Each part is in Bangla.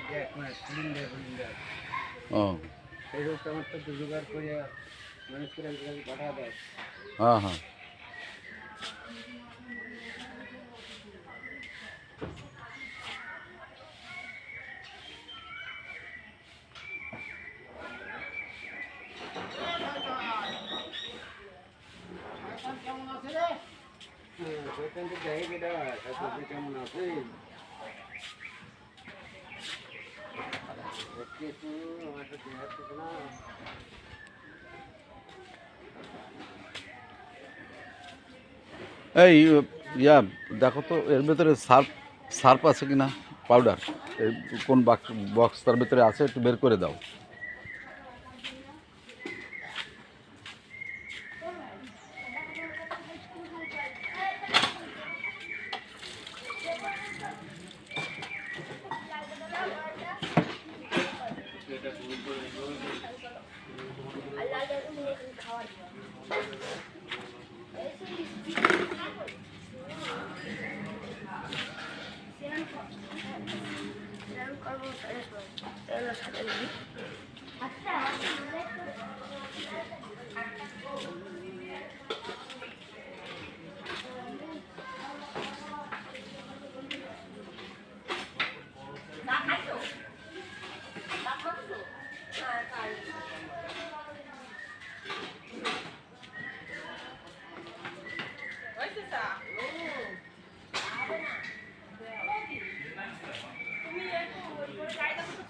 সিলিন্ডার ও সেই রোগটা আমার তো জোগাড় করে মানুষ করে পাঠা দেয়। হ্যাঁ হ্যাঁ সেখান থেকে দেখে কেটা কেমন আছে একটু আমার তো দেখাচ্ছে না। এই ইয়া দেখো তো এর ভেতরে সার্ফ সার্ফ আছে কি না পাউডার কোন বক্স তার ভেতরে আছে একটু বের করে দাও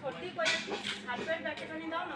সর্দি করে হাত পায়ে প্যাকেট আনি দাও না।